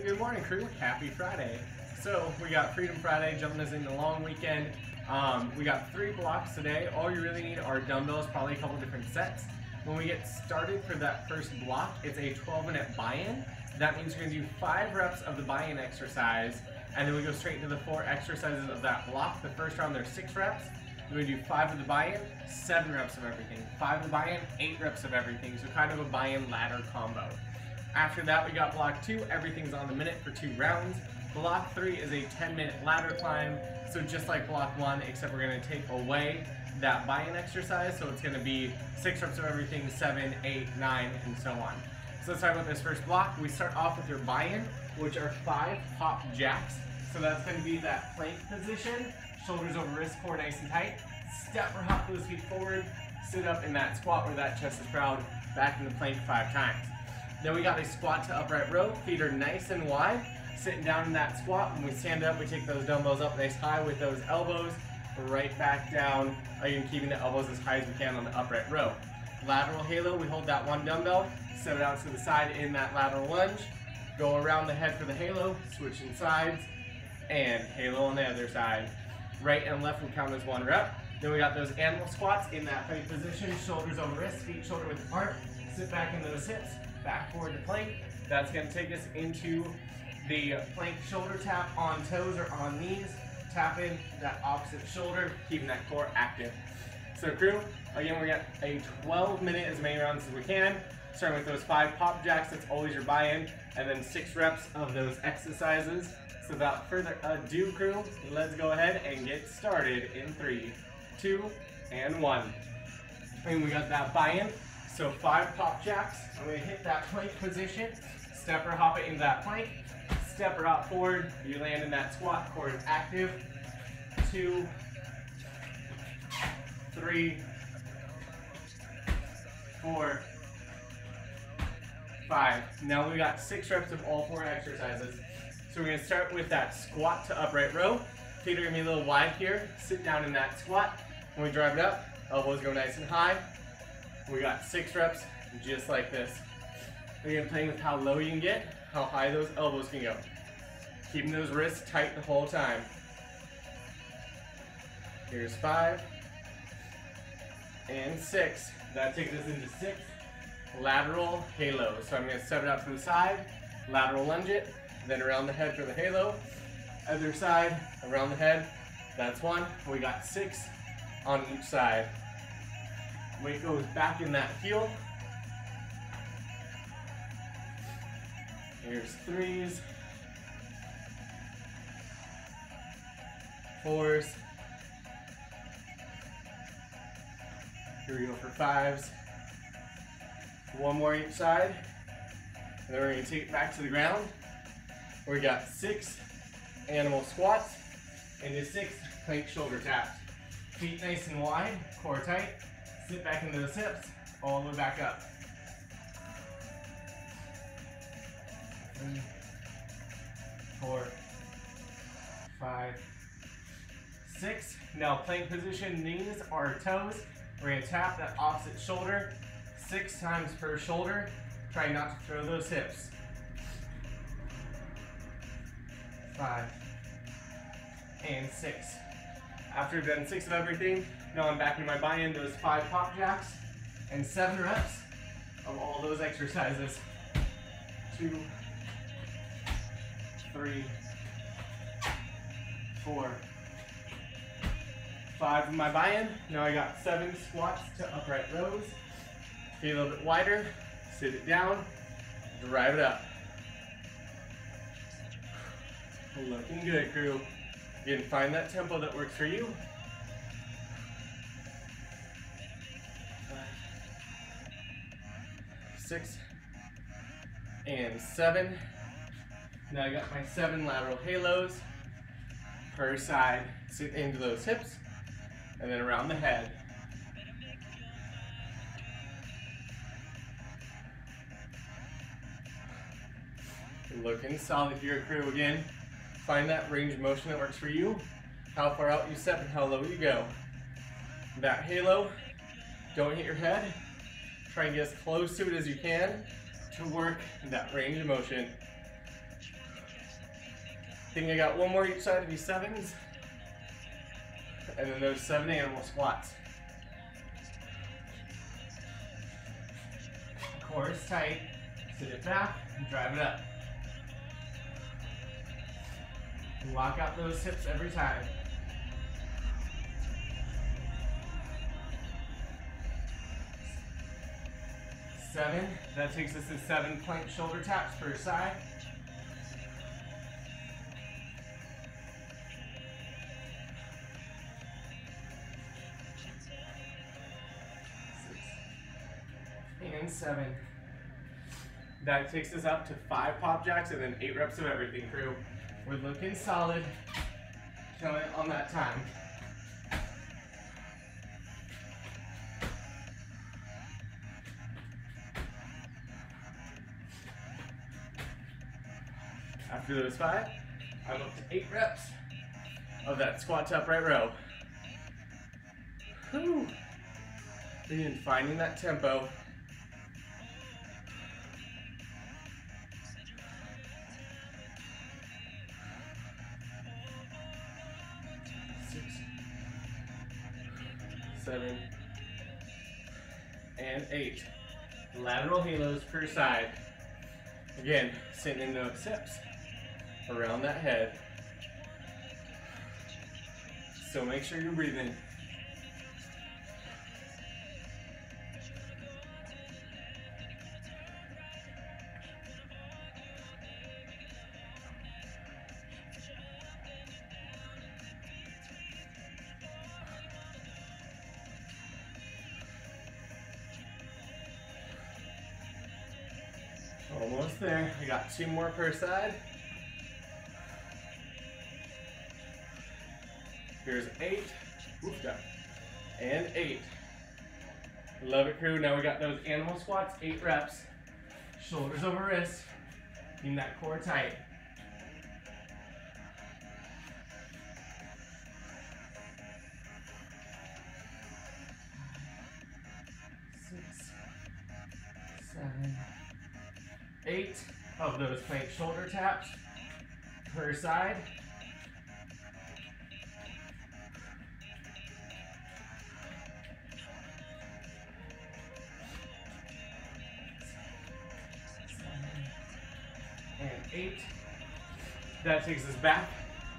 Good morning, crew. Happy Friday. So we got Freedom Friday jumping us into the long weekend. We got 3 blocks today. All you really need are dumbbells, probably a couple different sets. When we get started for that first block, it's a 12-minute buy-in. That means you're gonna do 5 reps of the buy-in exercise, and then we go straight into the 4 exercises of that block. The first round, there's 6 reps. We're gonna do 5 of the buy-in, 7 reps of everything. 5 of the buy-in, 8 reps of everything. So kind of a buy-in ladder combo. After that, we got block 2. Everything's on the minute for 2 rounds. Block 3 is a 10-minute ladder climb. So just like block 1, except we're gonna take away that buy-in exercise. So it's gonna be 6 reps of everything, 7, 8, 9, and so on. So let's talk about this first block. We start off with your buy-in, which are 5 pop jacks. So that's gonna be that plank position, shoulders over wrist, core nice and tight. Step or hop those feet forward, sit up in that squat where that chest is proud, back in the plank 5 times. Then we got a squat to upright row, feet are nice and wide, sitting down in that squat. When we stand up, we take those dumbbells up nice high with those elbows, right back down, again keeping the elbows as high as we can on the upright row. Lateral halo, we hold that 1 dumbbell, set it out to the side in that lateral lunge, go around the head for the halo, switching sides, and halo on the other side. Right and left will count as 1 rep. Then we got those animal squats in that plank position, shoulders over wrists, feet shoulder width apart, sit back in those hips, back forward to plank. That's going to take us into the plank shoulder tap on toes or on knees. Tap in that opposite shoulder, keeping that core active. So crew, again, we got a 12-minute, as many rounds as we can, starting with those 5 pop jacks. That's always your buy-in, and then 6 reps of those exercises. So without further ado, crew, let's go ahead and get started in 3, 2, and 1. And we got that buy-in. So 5 pop jacks. I'm going to hit that plank position, step or hop it into that plank, step or hop forward, you land in that squat, core is active. 2, 3, 4, 5. Now we got 6 reps of all 4 exercises. So we're going to start with that squat to upright row. Feet are going to be a little wide here. Sit down in that squat. When we drive it up, elbows go nice and high. We got 6 reps just like this. Again, playing with how low you can get, how high those elbows can go. Keeping those wrists tight the whole time. Here's 5 and 6. That takes us into 6 lateral halos. So I'm going to set it out to the side, lateral lunge it, then around the head for the halo. Other side, around the head. That's 1. We got 6 on each side. Weight goes back in that heel. Here's 3s, 4s. Here we go for 5s. 1 more each side. And then we're going to take it back to the ground. We got 6 animal squats into 6 plank shoulder taps. Feet nice and wide, core tight. Sit back into those hips, all the way back up. 3, 4, 5, 6. Now plank position, knees are toes. We're going to tap that opposite shoulder 6 times per shoulder. Try not to throw those hips. 5 and 6. After I've done 6 of everything, now I'm back in my buy-in, those 5 pop jacks and 7 reps of all those exercises. 2, 3, 4, 5 of my buy-in. Now I got 7 squats to upright rows. Feet a little bit wider, sit it down, drive it up. Looking good, crew. Again, find that tempo that works for you. 6 and 7. Now I got my 7 lateral halos per side. Sit into those hips and then around the head. Looking solid here, crew. Again, find that range of motion that works for you, how far out you step and how low you go. That halo, don't hit your head. Try and get as close to it as you can to work that range of motion. I think I got one more each side of these 7s. And then those 7 animal squats. Core is tight. Sit it back and drive it up. Lock out those hips every time. 7. That takes us to 7 plank shoulder taps per side. 6 and 7. That takes us up to 5 pop jacks and then 8 reps of everything, crew. We're looking solid. Killing it on that time. After those 5, I'm up to 8 reps of that squat to upright row. Whew. Again, finding that tempo. Six, 7, and 8. Lateral halos per side. Again, sitting in those hips around that head. So make sure you're breathing. Almost there. I got 2 more per side. Here's 8. Oof, down. And 8. Love it, crew. Now we got those animal squats, 8 reps. Shoulders over wrists. Keep that core tight. Six, 7, 8 of those plank shoulder taps per side. And 8. That takes us back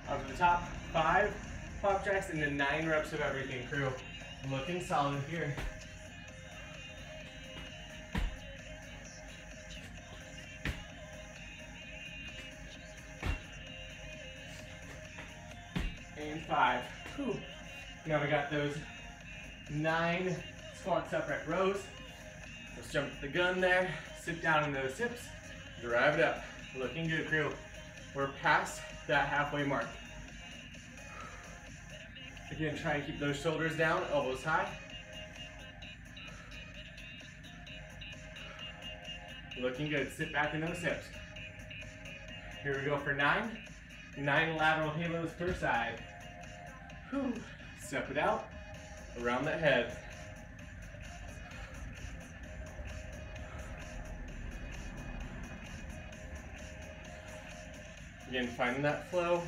up to the top. 5 pop jacks and then 9 reps of everything, crew. Looking solid here. And 5. Whew. Now we got those 9 squats upright rows. Let's jump the gun there. Sit down in those hips. Drive it up. Looking good, crew. We're past that halfway mark. Again, try and keep those shoulders down, elbows high. Looking good. Sit back in those hips. Here we go for 9. 9 lateral halos per side. Whew. Step it out around that head. Again, finding that flow,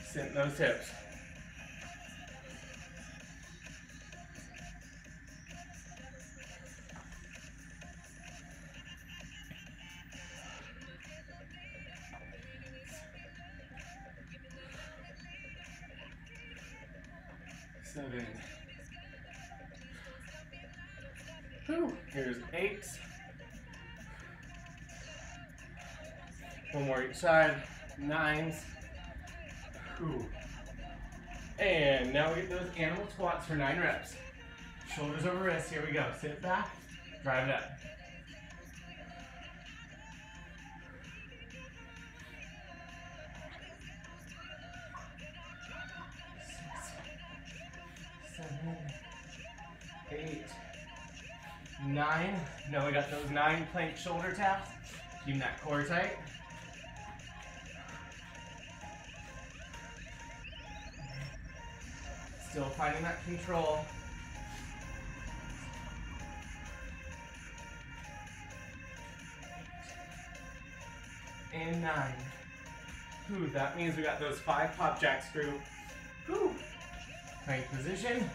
sink those hips. Seven. Whew. Here's 8. One more each side. 9s. Whew. And now we get those animal squats for 9 reps. Shoulders over wrists. Here we go. Sit back. Drive it up. 6, 7, 8, 9. Now we got those 9 plank shoulder taps. Keep that core tight. Still finding that control. And 9. Whew, that means we got those 5 pop jacks through. Whew. Plank position,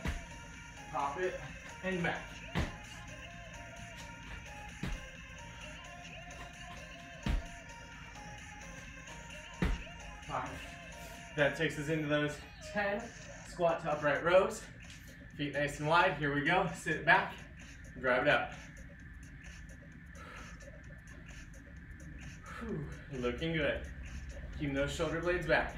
pop it, and back. That takes us into those 10 squat to upright rows. Feet nice and wide. Here we go. Sit back, drive it up. Whew. Looking good. Keep those shoulder blades back.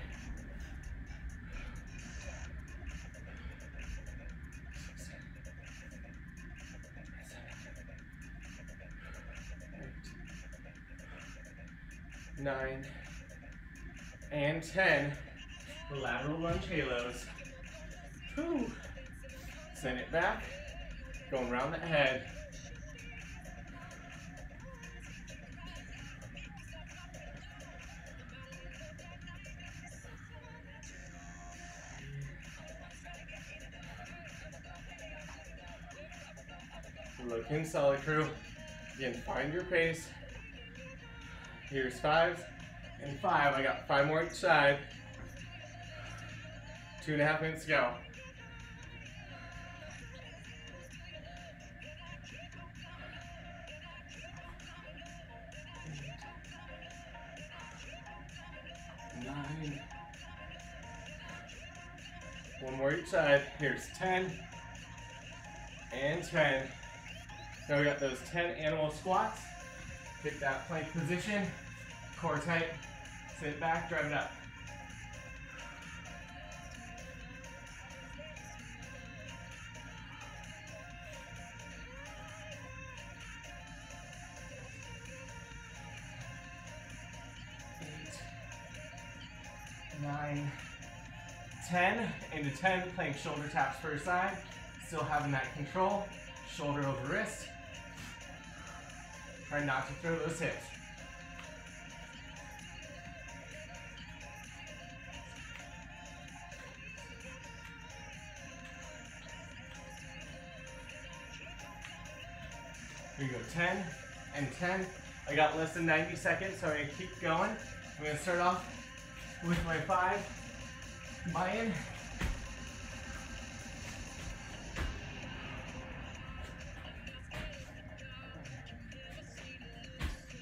Nine and 10 lateral lunge halos. Whew. Send it back, going around the head. Looking solid, crew. Again, find your pace. Here's 5s and 5. I got 5 more each side. 2.5 minutes to go. Nine. 1 more each side. Here's 10 and 10. Now we got those 10 animal squats. Pick that plank position, core tight, sit back, drive it up. Eight, 9, 10, into 10, playing shoulder taps per side, still having that control, shoulder over wrist. Try not to throw those hips. Here you go, 10 and 10. I got less than 90 seconds, so I'm gonna keep going. I'm gonna start off with my 5 buy-in.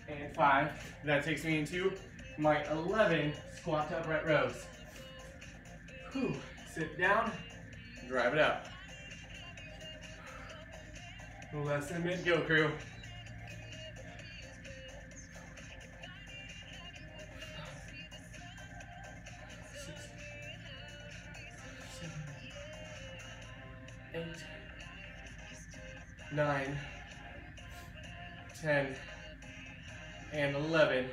And 5. That takes me into my 11 squat to upright rows. Whew. Sit down, drive it up. Less than mid, go crew. 6, 7, 8, 9, 10, and 11.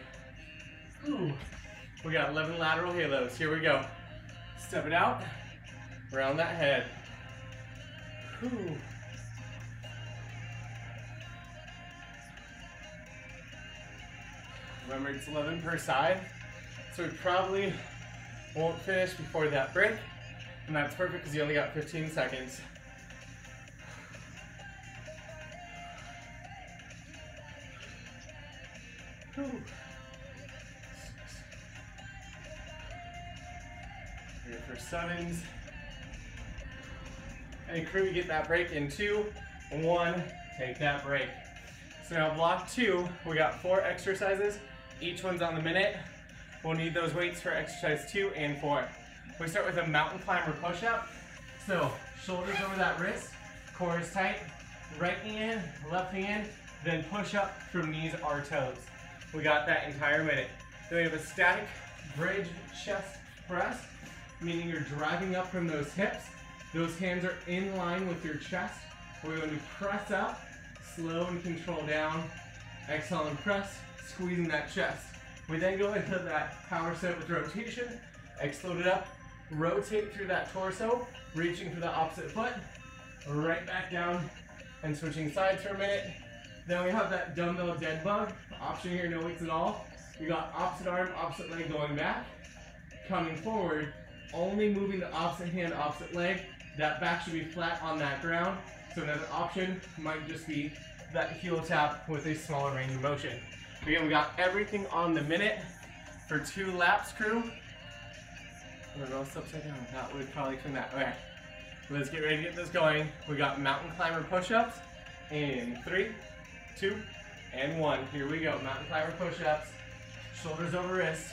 Ooh. We got 11 lateral halos. Here we go. Step it out, around that head. Ooh. Remember, it's 11 per side, so we probably won't finish before that break, and that's perfect because you only got 15 seconds. Here for 7s. And crew, you get that break in 2, 1, take that break. So now block 2, we got 4 exercises. Each one's on the minute. We'll need those weights for exercise 2 and 4. We start with a mountain climber push-up. So shoulders over that wrist, core is tight, right knee in, left knee in, then push up from knees or toes. We got that entire minute. Then we have a static bridge chest press, meaning you're driving up from those hips. Those hands are in line with your chest. We're going to press up, slow and control down, exhale and press, squeezing that chest. We then go into that power set with rotation, explode it up, rotate through that torso, reaching for the opposite foot, right back down, and switching sides for a minute. Then we have that dumbbell dead bug. Option here, no weights at all. You got opposite arm, opposite leg going back, coming forward, only moving the opposite hand, opposite leg. That back should be flat on that ground. So another option might just be that heel tap with a smaller range of motion. Again, we got everything on the minute. For 2 laps, crew. I'm gonna roll this upside down. That would probably clean that. Okay. Let's get ready to get this going. We got mountain climber push-ups in 3, 2, and 1. Here we go. Mountain climber push-ups. Shoulders over wrists.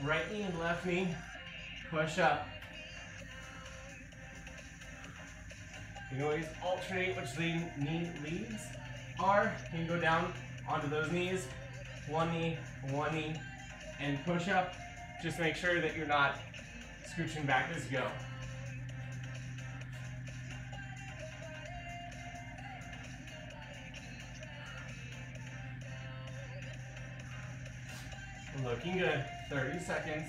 Right knee and left knee. Push up. You can always alternate which knee leads are. You can go down onto those knees. One knee, and push up. Just make sure that you're not scooching back as you go. Looking good. 30 seconds.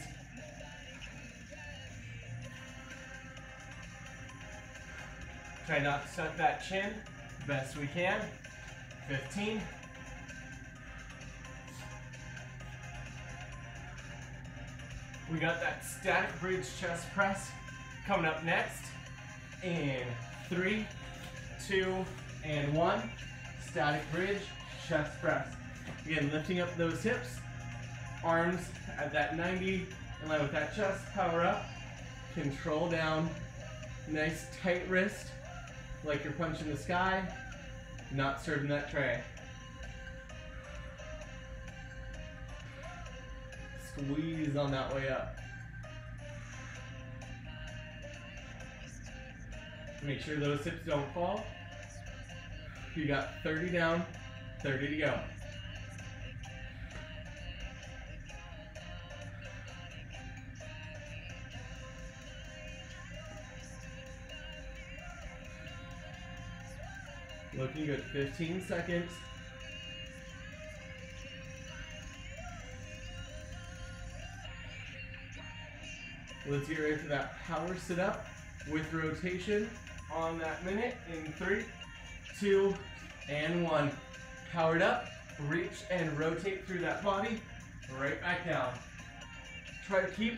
Try not to tuck that chin best we can. 15. We got that static bridge chest press coming up next in 3, 2, and 1. Static bridge chest press. Again, lifting up those hips, arms at that 90, in line with that chest, power up, control down, nice tight wrist, like you're punching the sky, not serving that tray. Squeeze on that way up. Make sure those hips don't fall. You got 30 down, 30 to go. Looking good, 15 seconds. Let's get ready for that power sit up with rotation on that minute in 3, 2, and 1. Powered up, reach and rotate through that body, right back down. Try to keep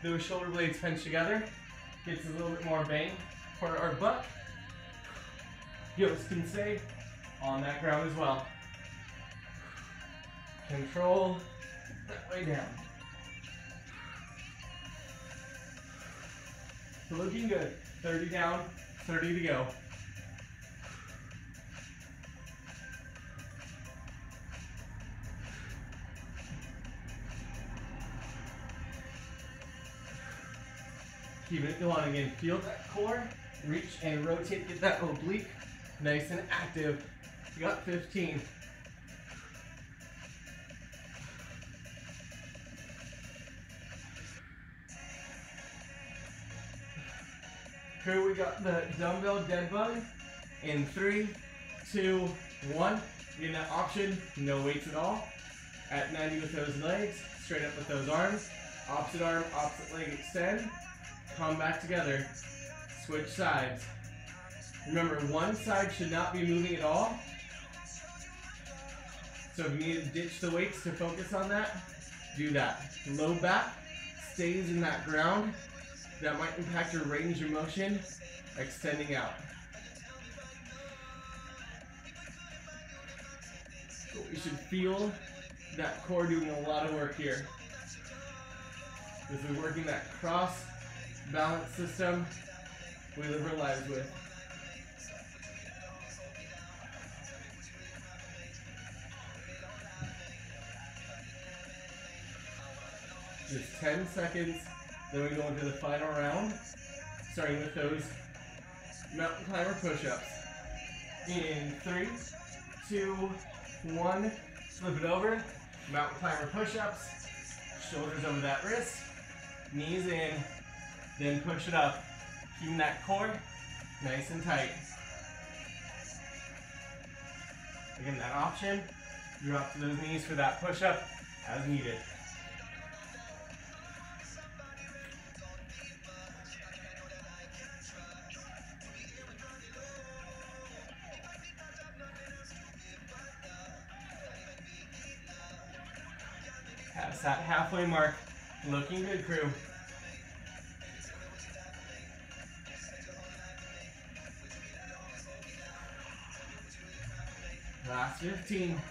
those shoulder blades pinched together. Gets a little bit more bang for our butt. Heels can stay on that ground as well. Control that way down. Looking good. 30 down, 30 to go. Keep it going again. Feel that core. Reach and rotate. Get that oblique nice and active. You got 15. Here we got the dumbbell dead bug in 3, 2, 1. Getting that option, no weights at all. At 90 with those legs, straight up with those arms. Opposite arm, opposite leg extend. Come back together. Switch sides. Remember, one side should not be moving at all. So if you need to ditch the weights to focus on that, do that. Low back stays in that ground. That might impact your range of motion, extending out. So we should feel that core doing a lot of work here. This is working that cross balance system we live our lives with. Just 10 seconds. Then we go into the final round, starting with those mountain climber push-ups. In 3, 2, 1, flip it over, mountain climber push-ups, shoulders over that wrist, knees in, then push it up, keeping that core nice and tight. Again, that option, drop to those knees for that push-up as needed. Past that halfway mark. Looking good, crew. Last 15.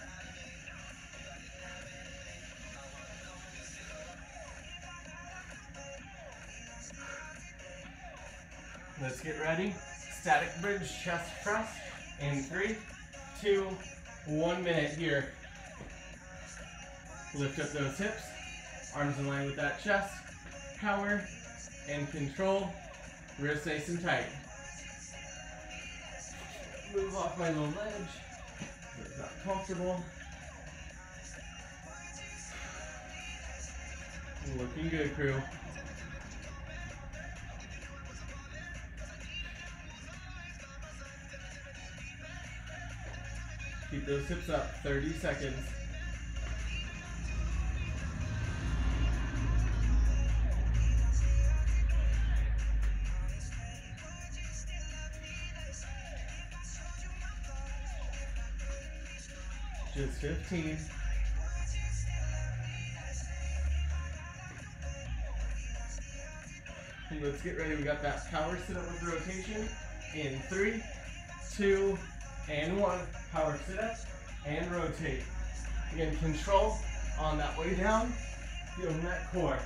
Let's get ready. Static bridge chest press in 3, 2, 1 minute here. Lift up those hips, arms in line with that chest, power and control, wrists nice and tight. Move off my little ledge, it's not comfortable. Looking good, crew. Keep those hips up, 30 seconds. Just 15. And let's get ready. We got that power sit up with rotation in 3, 2, and 1. Power sit up and rotate. Again, control on that way down. Feeling that core.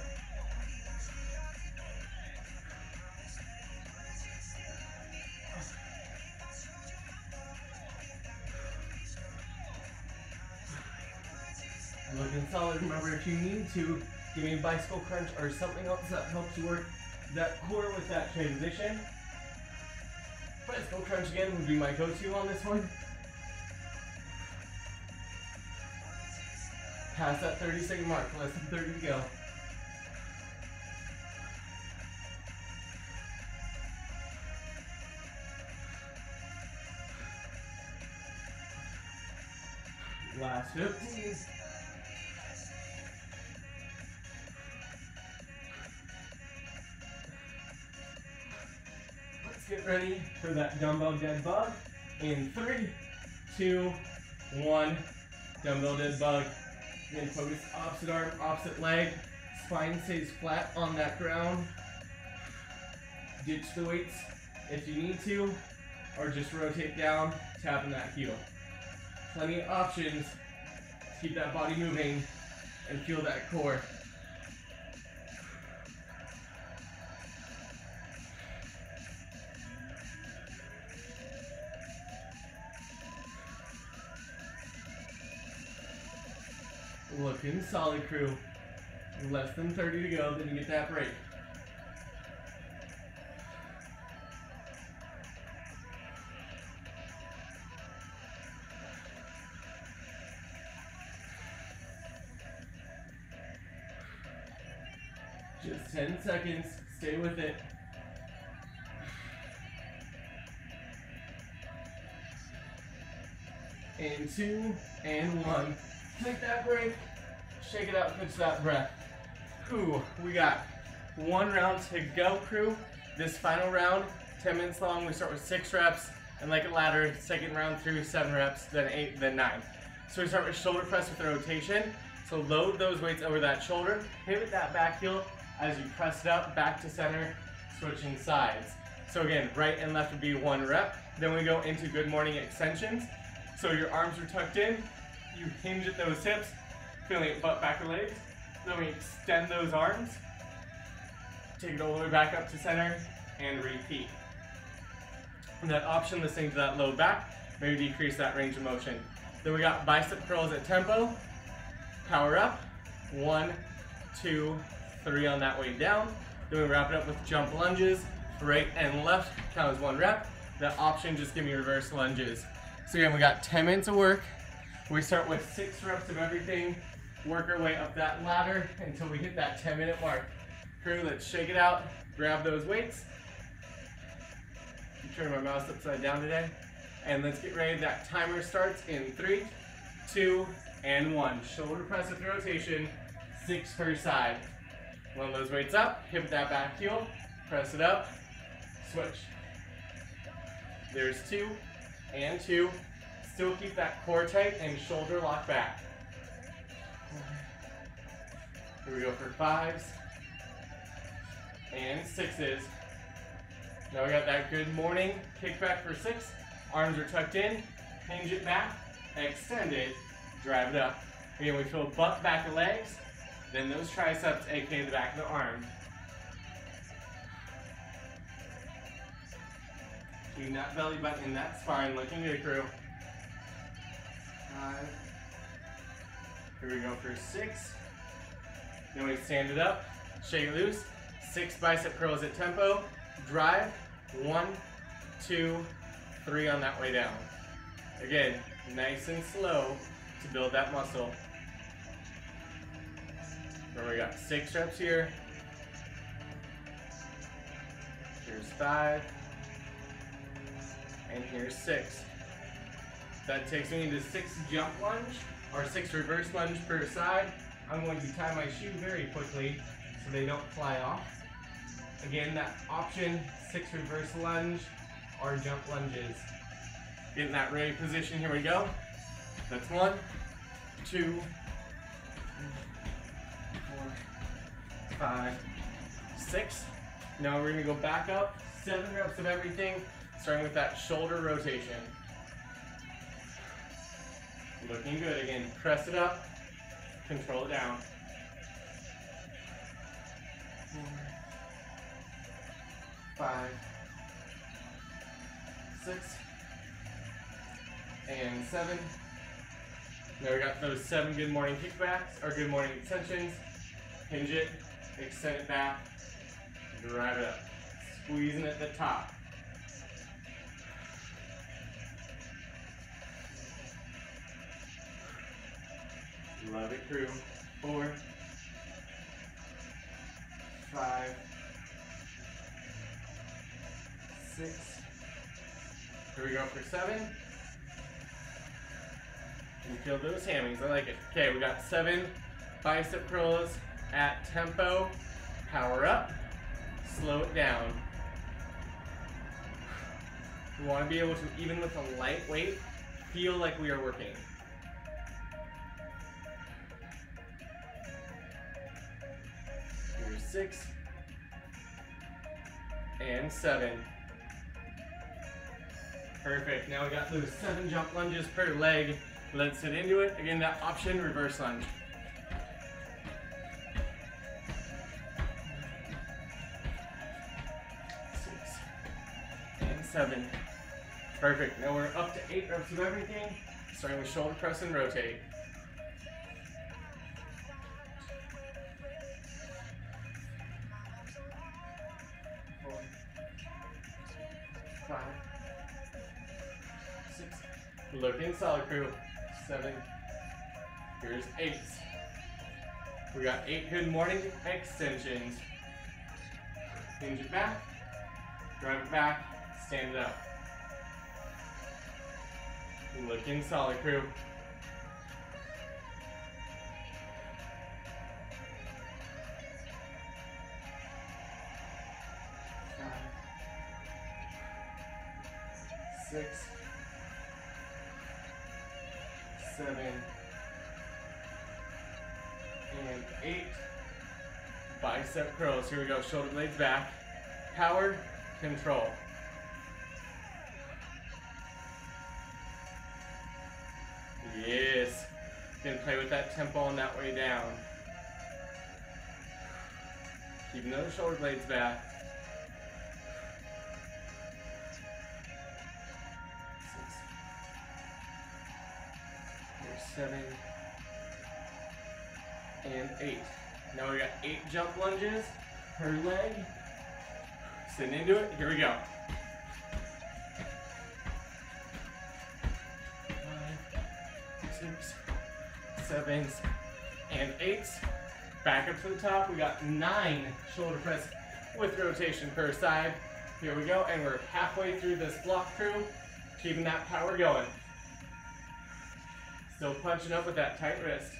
Looking solid. Remember, if you need to, give me a bicycle crunch or something else that helps you work that core with that transition. Bicycle crunch again would be my go-to on this one. Past that 30-second mark, less than 30 to go. Last 15. Get ready for that dumbbell dead bug in 3, 2, 1. Dumbbell dead bug. Again, focus opposite arm, opposite leg. Spine stays flat on that ground. Ditch the weights if you need to, or just rotate down, tapping that heel. Plenty of options to keep that body moving and feel that core. Looking solid, crew. Less than 30 to go, then you get that break. Just 10 seconds, stay with it. And 2, and 1. Take that break, shake it out, catch that breath. Whew, we got 1 round to go, crew. This final round, 10 minutes long. We start with 6 reps, and like a ladder, second round through 7 reps, then 8, then 9. So we start with shoulder press with the rotation. So load those weights over that shoulder, pivot that back heel as you press it up, back to center, switching sides. So again, right and left would be 1 rep. Then we go into good morning extensions. So your arms are tucked in, you hinge at those hips, feeling it butt back or legs. Then we extend those arms, take it all the way back up to center, and repeat. And that option, listening to that low back, maybe decrease that range of motion. Then we got bicep curls at tempo, power up, 1, 2, 3 on that way down. Then we wrap it up with jump lunges, right and left, count as 1 rep. That option, just give me reverse lunges. So again, we got 10 minutes of work. We start with 6 reps of everything, work our way up that ladder until we hit that 10-minute mark. Crew, let's shake it out, grab those weights. I'm turning my mouse upside down today. And let's get ready. That timer starts in 3, 2, and 1. Shoulder press with rotation, 6 per side. Load those weights up, hip that back heel, press it up, switch. There's 2, and 2. Still keep that core tight and shoulder lock back. Here we go for 5s and 6s. Now we got that good morning kickback for 6. Arms are tucked in, hinge it back, extend it, drive it up. Again, we feel butt back of legs, then those triceps, aka the back of the arm. Keeping that belly button in that spine, looking good, crew. 5. Here we go for 6. Then we stand it up, shake it loose. 6 bicep curls at tempo. Drive. 1, 2, 3 on that way down. Again, nice and slow to build that muscle. Then we got 6 reps here. Here's 5. And here's 6. That takes me into 6 jump lunge, or 6 reverse lunge per side. I'm going to tie my shoe very quickly so they don't fly off. Again, that option, 6 reverse lunge or jump lunges. Get in that ready position, here we go. That's 1, 2, 3, 4, 5, 6. Now we're gonna go back up, 7 reps of everything, starting with that shoulder rotation. Looking good. Again, press it up, control it down. 4, 5, 6, and 7. Now we got those 7 good morning kickbacks, or good morning extensions. Hinge it, extend it back, drive it up. Squeezing at the top. Love it, crew. 4, 5, 6. Here we go for 7. And feel those hammies. I like it. Okay, we got 7 bicep curls at tempo. Power up. Slow it down. We want to be able to, even with a light weight, feel like we are working. Here's 6 and 7. Perfect. Now we got those 7 jump lunges per leg. Let's sit into it. Again, that option, reverse lunge. 6 and 7. Perfect. Now we're up to 8 reps of everything, starting with shoulder press and rotate. 4, 5, 6. Looking solid, crew. 7. Here's 8. We got 8 good morning extensions. Hinge it back, drive it back, stand it up. Looking solid, crew. 5, 6, 7, and 8. Bicep curls. Here we go. Shoulder blades back. Power, control. Yes. You can play with that tempo on that way down. Keeping those shoulder blades back. 6. Here's 7. And 8. Now we got 8 jump lunges per leg. Sitting into it. Here we go. 5, 6, 7, and 8. Back up to the top. We got 9 shoulder press with rotation per side. Here we go. And we're halfway through this block, crew. Keeping that power going. Still punching up with that tight wrist.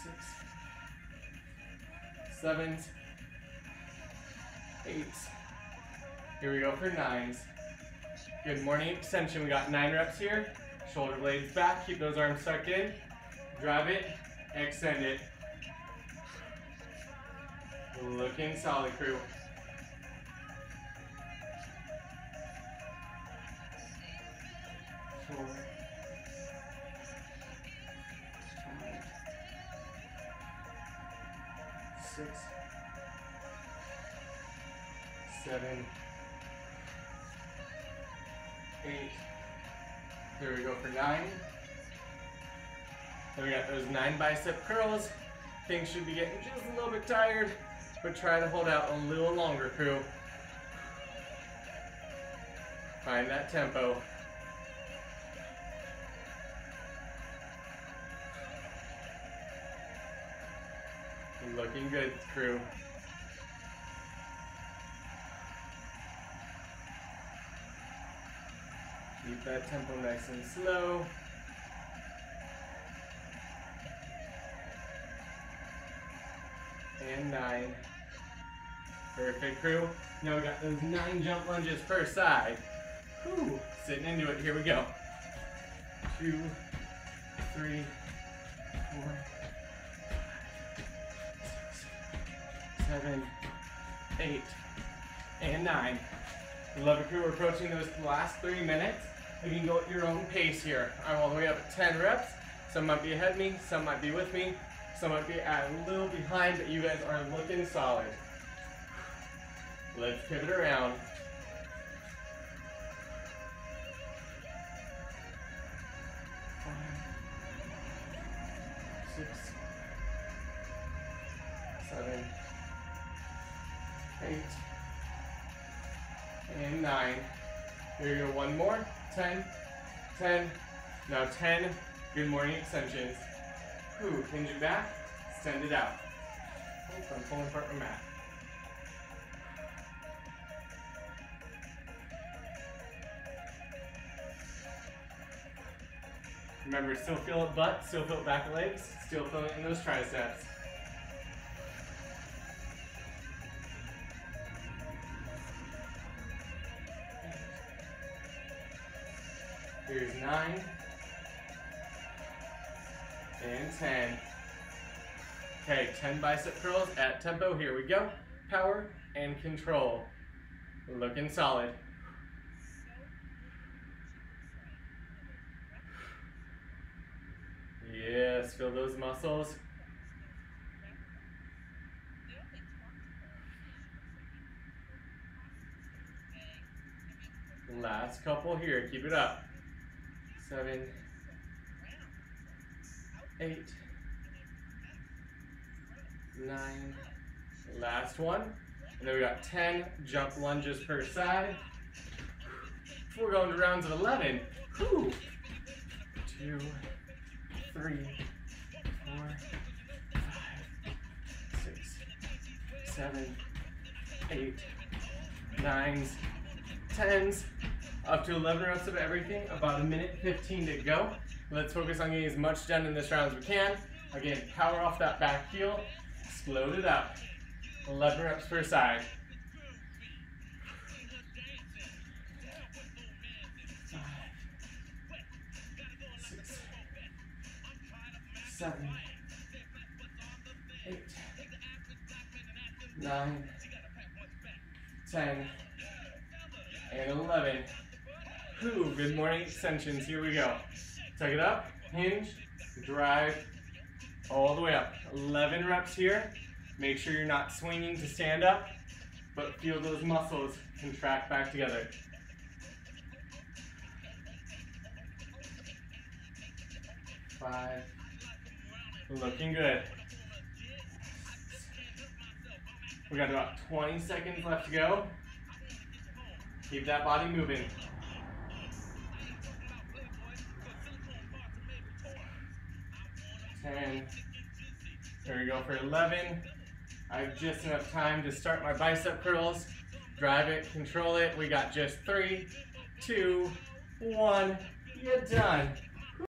6, 7, 8. Here we go for 9s. Good morning extension. We got 9 reps here. Shoulder blades back. Keep those arms tucked in. Drive it. Extend it. Looking solid, crew. 4, 5, 6, 7, 8. Here we go for 9. Then we got those 9 bicep curls. Things should be getting just a little bit tired, but try to hold out a little longer, crew. Find that tempo. Looking good, crew. Keep that tempo nice and slow. And 9. Perfect, crew. Now we got those 9 jump lunges per side. Whew. Sitting into it. Here we go. 2, 3, 4, 7, 8, and 9. Love it, crew. We're approaching those last 3 minutes. You can go at your own pace here. I'm all the way up at 10 reps. Some might be ahead of me, some might be with me, some might be a little behind, but you guys are looking solid. Let's pivot around. 5, 6, 7, 8, and 9. Here you go, one more. 10, 10. Now 10 good morning extensions. Ooh, hinge it back, send it out. Oops, I'm pulling apart my mat. Remember, still feel it butt, still feel it back legs, still feel it in those triceps. Here's 9 and 10. Okay, 10 bicep curls at tempo. Here we go. Power and control. Looking solid. Yes, feel those muscles. Last couple here. Keep it up. 7, 8, 9, last one. And then we got 10 jump lunges per side. We're going to rounds of 11. Whew. 2, 3, 4, 5, 6, 7, 8, 9s, 10s. Up to 11 reps of everything, about 1:15 to go. Let's focus on getting as much done in this round as we can. Again, power off that back heel, explode it up. 11 reps per side. 5, 6, 7, 8, 9, 10, and 11. Whew, good morning extensions, here we go. Tuck it up, hinge, drive, all the way up. 11 reps here. Make sure you're not swinging to stand up, but feel those muscles contract back together. Five, looking good. We got about 20 seconds left to go. Keep that body moving. 10. There we go for 11. I have just enough time to start my bicep curls. Drive it, control it. We got just 3, 2, 1. You're done.